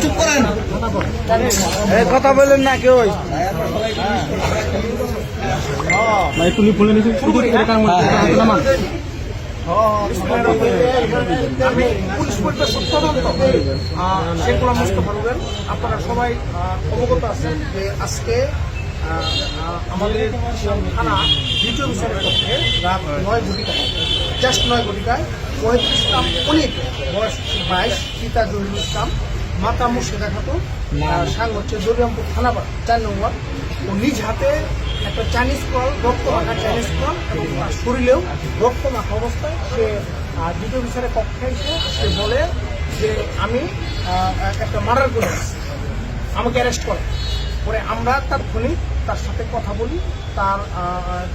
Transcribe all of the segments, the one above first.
চুপ করেন, কথা বলেন না কেউ। তুলি ফুলে নিয়েছি আমি পুলিশ পরিদর্শক তদন্ত সেগুলো মোস্তফা রুবেল। আপনারা সবাই অবগত আছেন যে আজকে আমাদের থানা দ্বিতীয় বিচারের পক্ষে রাত 9 ঘটিকায়, জাস্ট 9 ঘটিকায় ওয়াহিদুল ইসলাম অনেক বয়স 22, পিতা জহিরুল ইসলাম, মাতা মুর্শিদা খাতুন, সাং হচ্ছে জরিরামপুর থানা 4 নম্বর। ও নিজ হাতে একটা চাইনিজ কল, রক্ত মাখা চাইনিজ কল এবং তার শরীরেও রক্ত মাখা অবস্থায় সে দ্বিতীয় বিচারের পক্ষে এসে সে বলে যে আমি একটা মার্ডার করেছি, আমাকে অ্যারেস্ট করে। পরে আমরা তাৎক্ষণিক তার সাথে কথা বলি,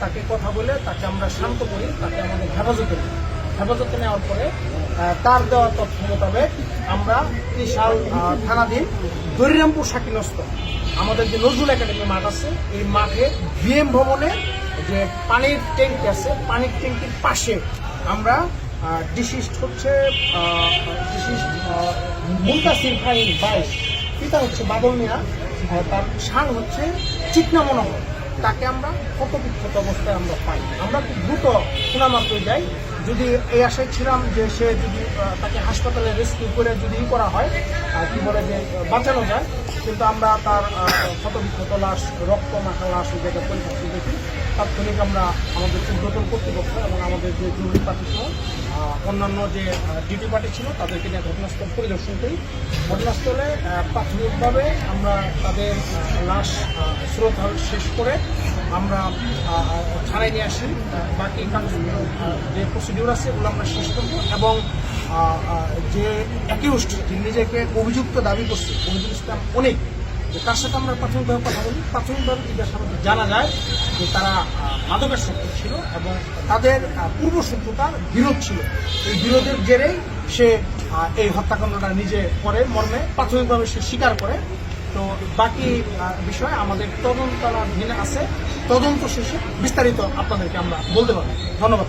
তাকে কথা বলে তাকে আমরা শান্ত করি, তাকে আমাদের হেফাজতে নেওয়ার পরে তার দেওয়া তথ্য মোতাবেক আমরা ত্রিশাল থানাধীন জরিরামপুর শাকিনস্থ আমাদের যে নজরুল একাডেমি মাঠ আছে, এই মাঠে বিএম ভবনে যে পানির ট্যাঙ্ক আছে, পানির ট্যাঙ্কির পাশে আমরা ডিসিস্ট হচ্ছে মুনতাসির ফাহিম 22, পিতা হচ্ছে বাদল মিয়া, তার সাং হচ্ছে চিকনা মনোহর, তাকে আমরা ক্ষতবিক্ষত অবস্থায় আমরা পাই। আমরা খুব দ্রুত শোনামাত্রই যাই, যদি এই আশায় ছিলাম যে সে যদি তাকে হাসপাতালে রেস্কিউ করে যদি করা হয় কি বলে যে বাঁচানো যায়, কিন্তু আমরা তার ক্ষতবিক্ষত লাশ, রক্ত মাখা লাশ ওই জায়গায় পরিস্থিতি দেখি। তাৎক্ষণিক আমরা আমাদের ঊর্ধ্বতন কর্তৃপক্ষ এবং আমাদের যে জরুরি পার্টি সহ অন্যান্য যে ডিউটি পার্টি ছিল তাদেরকে নিয়ে ঘটনাস্থল পরিদর্শন করি। ঘটনাস্থলে প্রাথমিকভাবে আমরা তাদের লাশ শ্রদ্ধা শেষ করে আমরা ছাড়াই নিয়ে আসি। বাকি যে প্রসিডিউর আছে এগুলো আমরা শেষ করব এবং যে অ্যাকিউজড, যে নিজেকে অভিযুক্ত দাবি করছে ওয়াহিদুল ইসলাম অনেক, তার সাথে আমরা প্রাথমিকভাবে কথা বলি। প্রাথমিকভাবে জিজ্ঞাসাবাদে জানা যায় যে তারা মাদকের শত্রু ছিল এবং তাদের পূর্ব শত্রুতার বিরোধ ছিল। এই বিরোধের জেরেই সে এই হত্যাকাণ্ডটা নিজে করে মর্মে প্রাথমিকভাবে সে স্বীকার করে। তো বাকি বিষয় আমাদের তদন্তাধীন আছে, তদন্ত শেষে বিস্তারিত আপনাদেরকে আমরা বলতে পারবো। ধন্যবাদ।